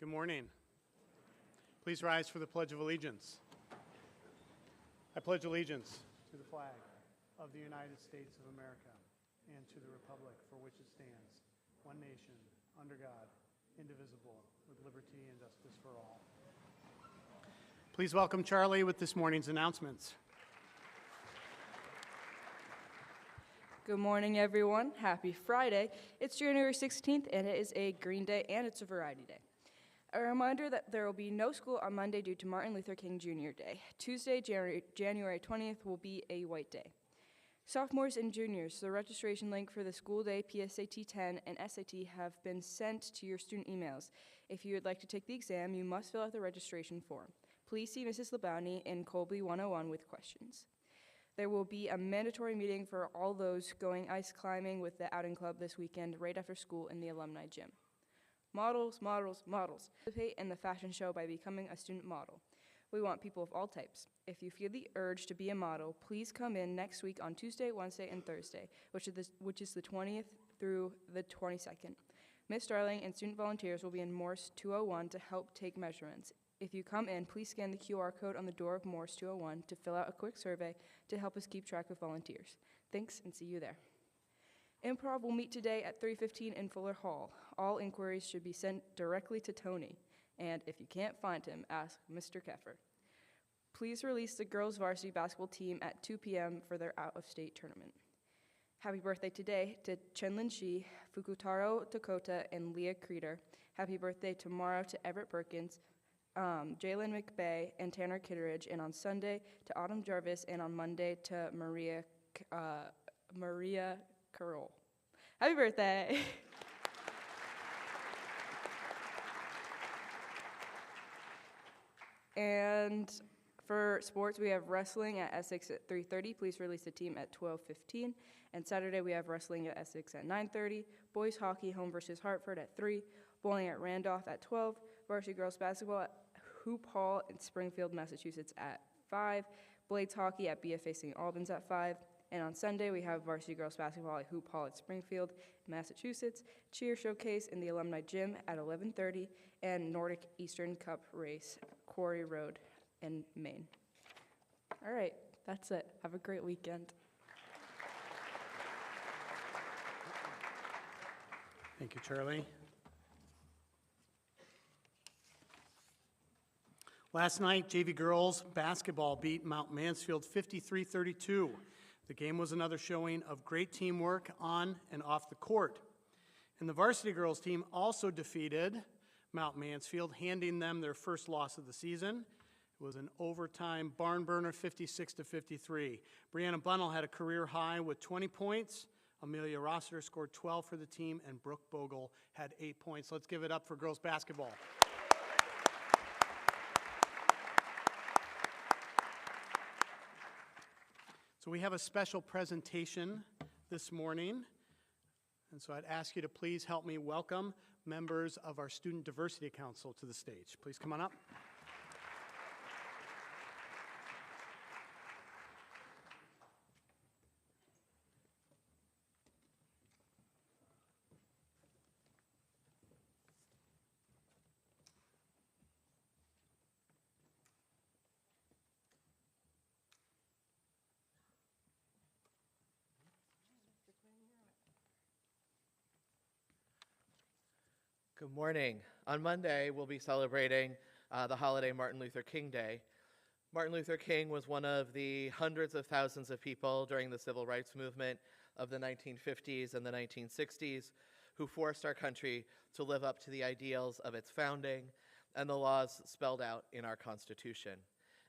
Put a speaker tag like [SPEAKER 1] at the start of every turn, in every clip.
[SPEAKER 1] Good morning. Please rise for the Pledge of Allegiance. I pledge allegiance to the flag of the United States of America and to the republic for which it stands, one nation, under God, indivisible, with liberty and justice for all. Please welcome Charlie with this morning's announcements.
[SPEAKER 2] Good morning, everyone. Happy Friday. It's January 16th, and it is a green day, and it's a variety day. A reminder that there will be no school on Monday due to Martin Luther King Jr. Day. Tuesday, January 20th, will be a white day. Sophomores and juniors, the registration link for the school day PSAT 10 and SAT have been sent to your student emails. If you would like to take the exam, you must fill out the registration form. Please see Mrs. Labouni in Colby 101 with questions. There will be a mandatory meeting for all those going ice climbing with the outing club this weekend right after school in the alumni gym. Models, models, models. Participate in the fashion show by becoming a student model. We want people of all types. If you feel the urge to be a model, please come in next week on Tuesday, Wednesday, and Thursday, which is the 20th through the 22nd. Miss Starling and student volunteers will be in Morse 201 to help take measurements. If you come in, please scan the QR code on the door of Morse 201 to fill out a quick survey to help us keep track of volunteers. Thanks, and see you there. Improv will meet today at 3:15 in Fuller Hall. All inquiries should be sent directly to Tony, and if you can't find him, ask Mr. Keffer. Please release the girls' varsity basketball team at 2 p.m. for their out-of-state tournament. Happy birthday today to Chenlin Shi, Fukutaro Dakota, and Leah Creeder. Happy birthday tomorrow to Everett Perkins, Jalen McBay, and Tanner Kitteridge, and on Sunday to Autumn Jarvis, and on Monday to Maria Carroll. Happy birthday! And for sports, we have wrestling at Essex at 3:30. Please release the team at 12:15. And Saturday, we have wrestling at Essex at 9:30. Boys hockey, home versus Hartford at 3. Bowling at Randolph at 12. Varsity girls basketball at Hoop Hall in Springfield, Massachusetts at 5. Blades hockey at BFA St. Albans at 5. And on Sunday, we have varsity girls basketball at Hoop Hall at Springfield, Massachusetts, cheer showcase in the alumni gym at 11:30, and Nordic Eastern Cup race, Quarry Road in Maine. All right, that's it. Have a great weekend.
[SPEAKER 1] Thank you, Charlie. Last night, JV girls basketball beat Mount Mansfield 53-32. The game was another showing of great teamwork on and off the court. And the varsity girls team also defeated Mount Mansfield, handing them their first loss of the season. It was an overtime barn burner, 56-53. Brianna Bunnell had a career high with 20 points. Amelia Rossiter scored 12 for the team, and Brooke Bogle had 8 points. Let's give it up for girls basketball. So we have a special presentation this morning, and so I'd ask you to please help me welcome members of our Student Diversity Council to the stage. Please come on up.
[SPEAKER 3] Good morning. On Monday, we'll be celebrating the holiday Martin Luther King Day. Martin Luther King was one of the hundreds of thousands of people during the civil rights movement of the 1950s and the 1960s who forced our country to live up to the ideals of its founding and the laws spelled out in our Constitution.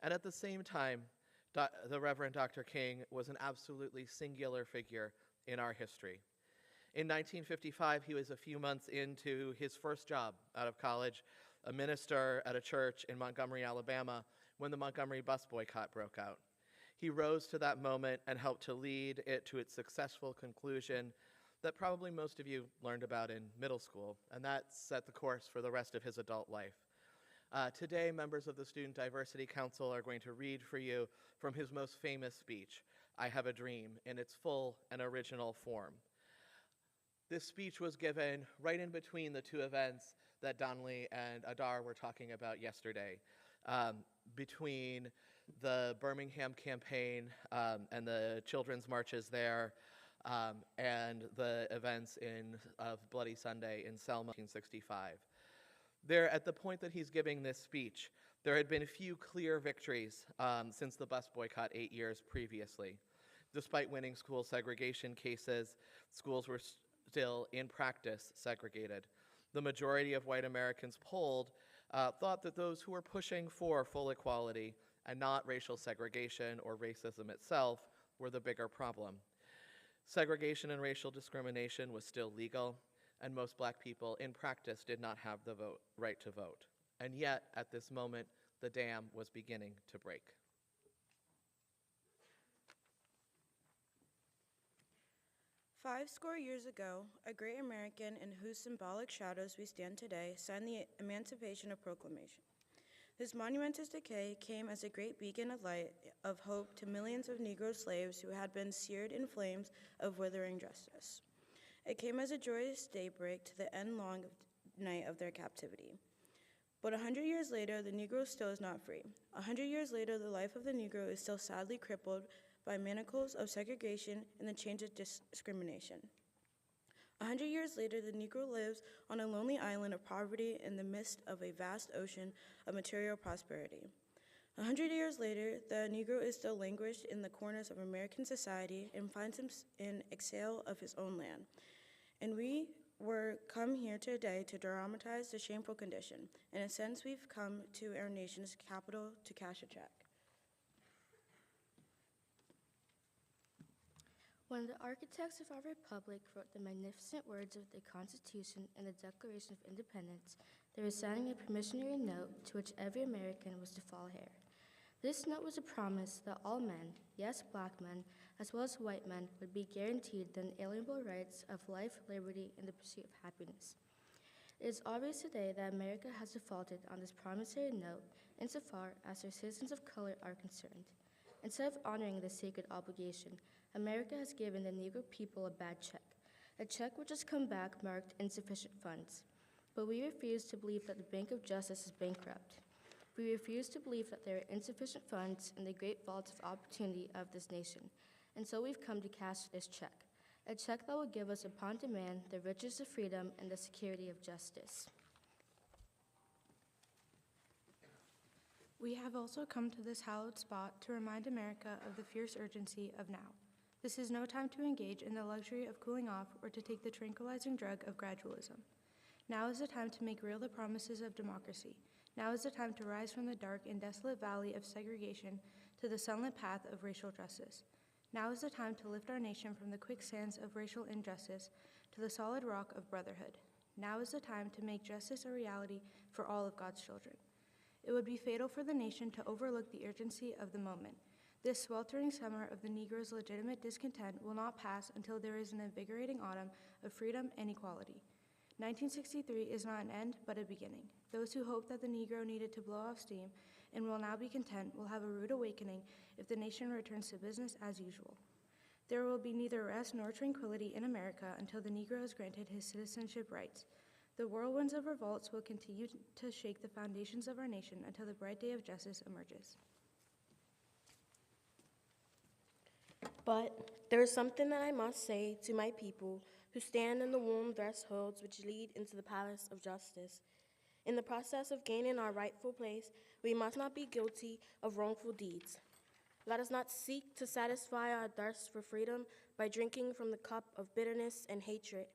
[SPEAKER 3] And at the same time, the Reverend Dr. King was an absolutely singular figure in our history. In 1955, he was a few months into his first job out of college, a minister at a church in Montgomery, Alabama, when the Montgomery bus boycott broke out. He rose to that moment and helped to lead it to its successful conclusion that probably most of you learned about in middle school, and that set the course for the rest of his adult life. Today, members of the Student Diversity Council are going to read for you from his most famous speech, I Have a Dream, in its full and original form. This speech was given right in between the two events that Donnelly and Adar were talking about yesterday. Between the Birmingham campaign and the children's marches there, and the events of Bloody Sunday in Selma, 1965. There, at the point that he's giving this speech, there had been few clear victories since the bus boycott 8 years previously. Despite winning school segregation cases, schools were still, in practice, segregated. The majority of white Americans polled thought that those who were pushing for full equality and not racial segregation or racism itself were the bigger problem. Segregation and racial discrimination was still legal, and most black people in practice did not have the right to vote. And yet, at this moment, the dam was beginning to break.
[SPEAKER 4] Five score years ago, a great American in whose symbolic shadows we stand today signed the Emancipation Proclamation. This monumentous decay came as a great beacon of light of hope to millions of Negro slaves who had been seared in flames of withering justice. It came as a joyous daybreak to the end-long night of their captivity. But 100 years later, the Negro still is not free. 100 years later, the life of the Negro is still sadly crippled by manacles of segregation and the chains of discrimination. 100 years later, the Negro lives on a lonely island of poverty in the midst of a vast ocean of material prosperity. 100 years later, the Negro is still languished in the corners of American society and finds him in exile of his own land. And we were come here today to dramatize the shameful condition. In a sense, we've come to our nation's capital to cash a check.
[SPEAKER 5] When the architects of our republic wrote the magnificent words of the Constitution and the Declaration of Independence, they were signing a permissionary note to which every American was to fall heir. This note was a promise that all men, yes, black men, as well as white men, would be guaranteed the inalienable rights of life, liberty, and the pursuit of happiness. It is obvious today that America has defaulted on this promissory note insofar as their citizens of color are concerned. Instead of honoring this sacred obligation, America has given the Negro people a bad check, a check which has come back marked insufficient funds. But we refuse to believe that the Bank of Justice is bankrupt. We refuse to believe that there are insufficient funds in the great vaults of opportunity of this nation, and so we've come to cash this check, a check that will give us upon demand the riches of freedom and the security of justice.
[SPEAKER 6] We have also come to this hallowed spot to remind America of the fierce urgency of now. This is no time to engage in the luxury of cooling off or to take the tranquilizing drug of gradualism. Now is the time to make real the promises of democracy. Now is the time to rise from the dark and desolate valley of segregation to the sunlit path of racial justice. Now is the time to lift our nation from the quicksands of racial injustice to the solid rock of brotherhood. Now is the time to make justice a reality for all of God's children. It would be fatal for the nation to overlook the urgency of the moment. This sweltering summer of the Negro's legitimate discontent will not pass until there is an invigorating autumn of freedom and equality. 1963 is not an end, but a beginning. Those who hoped that the Negro needed to blow off steam and will now be content will have a rude awakening if the nation returns to business as usual. There will be neither rest nor tranquility in America until the Negro is granted his citizenship rights. The whirlwinds of revolts will continue to shake the foundations of our nation until the bright day of justice emerges.
[SPEAKER 7] But there is something that I must say to my people who stand in the warm thresholds which lead into the palace of justice. In the process of gaining our rightful place, we must not be guilty of wrongful deeds. Let us not seek to satisfy our thirst for freedom by drinking from the cup of bitterness and hatred.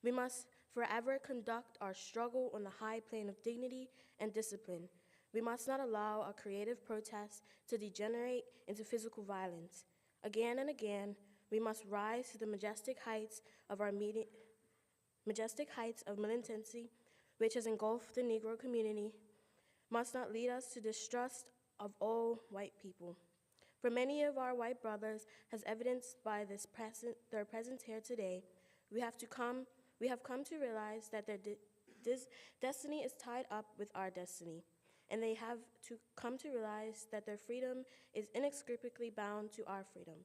[SPEAKER 7] We must forever conduct our struggle on the high plane of dignity and discipline. We must not allow our creative protests to degenerate into physical violence. Again and again, we must rise to the majestic heights of militancy, which has engulfed the Negro community, must not lead us to distrust of all white people. For many of our white brothers, as evidenced by their presence here today, we have come to realize that their destiny is tied up with our destiny, and they have to come to realize that their freedom is inextricably bound to our freedom.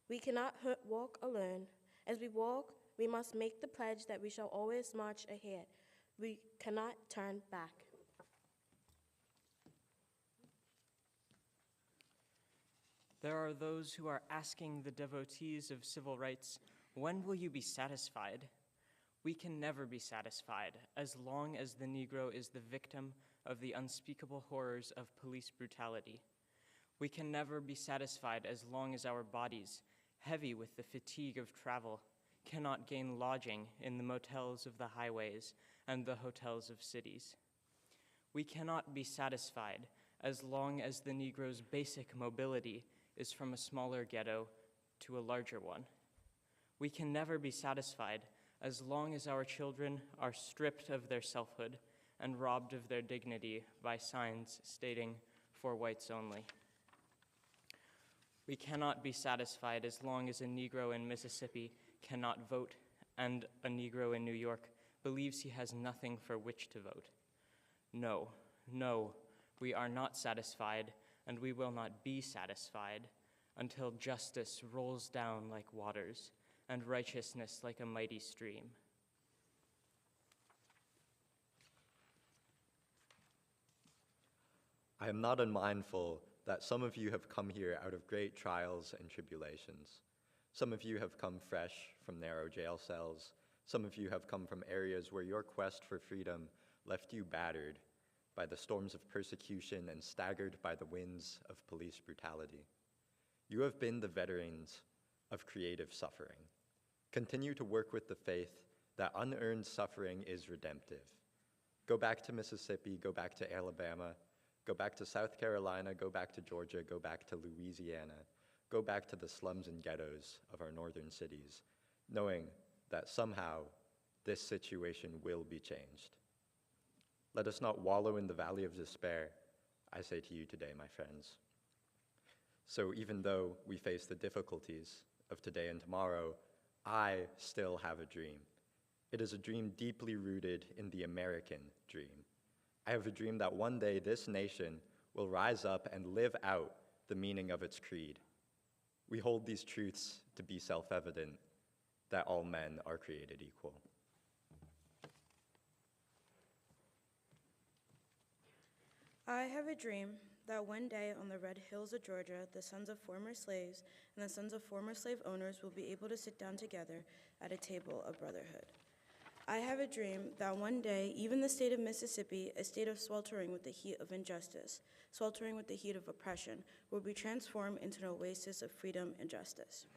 [SPEAKER 7] We cannot walk alone. As we walk, we must make the pledge that we shall always march ahead. We cannot turn back.
[SPEAKER 8] There are those who are asking the devotees of civil rights, when will you be satisfied? We can never be satisfied as long as the Negro is the victim of the unspeakable horrors of police brutality. We can never be satisfied as long as our bodies, heavy with the fatigue of travel, cannot gain lodging in the motels of the highways and the hotels of cities. We cannot be satisfied as long as the Negro's basic mobility is from a smaller ghetto to a larger one. We can never be satisfied as long as our children are stripped of their selfhood and robbed of their dignity by signs stating, "For whites only." We cannot be satisfied as long as a Negro in Mississippi cannot vote and a Negro in New York believes he has nothing for which to vote. No, no, we are not satisfied, and we will not be satisfied until justice rolls down like waters and righteousness like a mighty stream.
[SPEAKER 9] I am not unmindful that some of you have come here out of great trials and tribulations. Some of you have come fresh from narrow jail cells. Some of you have come from areas where your quest for freedom left you battered by the storms of persecution and staggered by the winds of police brutality. You have been the veterans of creative suffering. Continue to work with the faith that unearned suffering is redemptive. Go back to Mississippi, go back to Alabama, go back to South Carolina, go back to Georgia, go back to Louisiana, go back to the slums and ghettos of our northern cities, knowing that somehow this situation will be changed. Let us not wallow in the valley of despair, I say to you today, my friends. So even though we face the difficulties of today and tomorrow, I still have a dream. It is a dream deeply rooted in the American dream. I have a dream that one day this nation will rise up and live out the meaning of its creed. We hold these truths to be self-evident, that all men are created equal.
[SPEAKER 4] I have a dream that one day on the red hills of Georgia, the sons of former slaves and the sons of former slave owners will be able to sit down together at a table of brotherhood. I have a dream that one day, even the state of Mississippi, a state of sweltering with the heat of injustice, sweltering with the heat of oppression, will be transformed into an oasis of freedom and justice.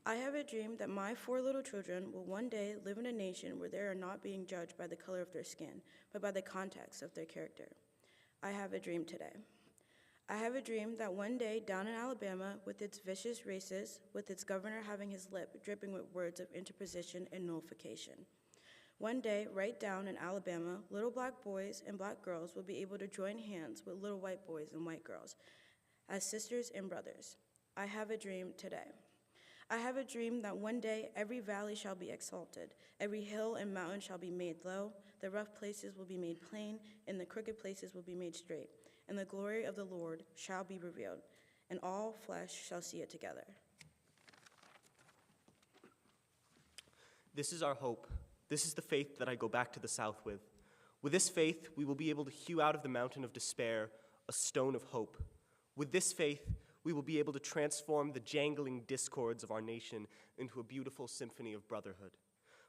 [SPEAKER 4] I have a dream that my 4 little children will one day live in a nation where they are not being judged by the color of their skin, but by the context of their character. I have a dream today. I have a dream that one day down in Alabama, with its vicious races, with its governor having his lip dripping with words of interposition and nullification, one day, right down in Alabama, little black boys and black girls will be able to join hands with little white boys and white girls as sisters and brothers. I have a dream today. I have a dream that one day every valley shall be exalted, every hill and mountain shall be made low, the rough places will be made plain, and the crooked places will be made straight, and the glory of the Lord shall be revealed, and all flesh shall see it together.
[SPEAKER 10] This is our hope. This is the faith that I go back to the South with. With this faith, we will be able to hew out of the mountain of despair a stone of hope. With this faith, we will be able to transform the jangling discords of our nation into a beautiful symphony of brotherhood.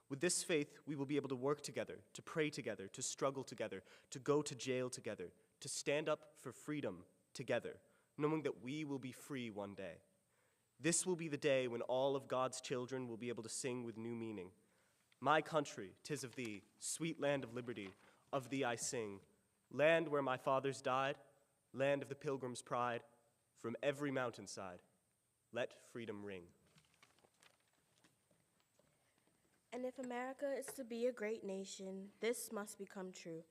[SPEAKER 10] With this faith, we will be able to work together, to pray together, to struggle together, to go to jail together, to stand up for freedom together, knowing that we will be free one day. This will be the day when all of God's children will be able to sing with new meaning. My country, 'tis of thee, sweet land of liberty, of thee I sing. Land where my fathers died, land of the pilgrim's pride, from every mountainside, let freedom ring.
[SPEAKER 7] And if America is to be a great nation, this must become true.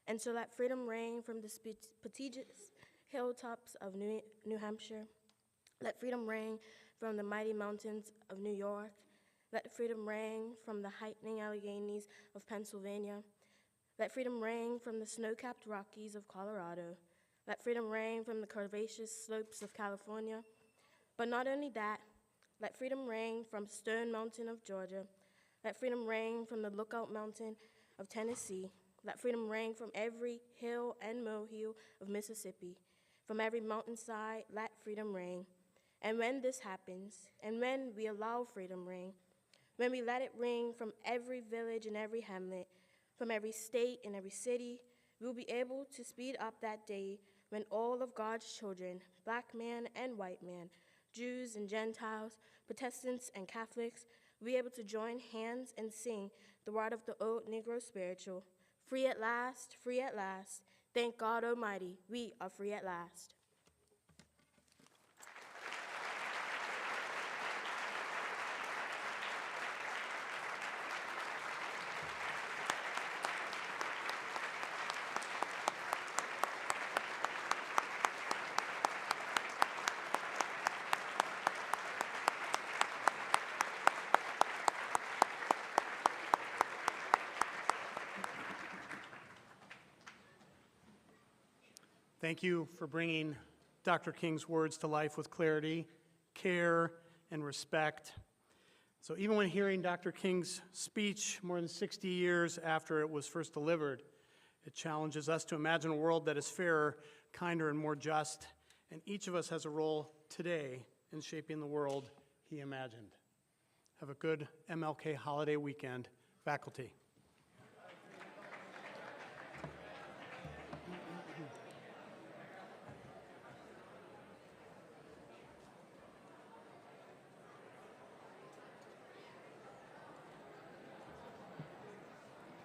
[SPEAKER 7] And so let freedom ring from the prestigious hilltops of New Hampshire. Let freedom ring from the mighty mountains of New York. Let freedom ring from the heightening Alleghenies of Pennsylvania. Let freedom ring from the snow-capped Rockies of Colorado. Let freedom ring from the curvaceous slopes of California. But not only that, let freedom ring from Stone Mountain of Georgia. Let freedom ring from the Lookout Mountain of Tennessee. Let freedom ring from every hill and molehill of Mississippi. From every mountainside, let freedom ring. And when this happens, and when we allow freedom ring, when we let it ring from every village and every hamlet, from every state and every city, we'll be able to speed up that day when all of God's children, black man and white man, Jews and Gentiles, Protestants and Catholics, will be able to join hands and sing the word of the old Negro spiritual, free at last, free at last. Thank God Almighty, we are free at last.
[SPEAKER 1] Thank you for bringing Dr. King's words to life with clarity, care, and respect. So even when hearing Dr. King's speech more than 60 years after it was first delivered, it challenges us to imagine a world that is fairer, kinder, and more just. And each of us has a role today in shaping the world he imagined. Have a good MLK holiday weekend, faculty.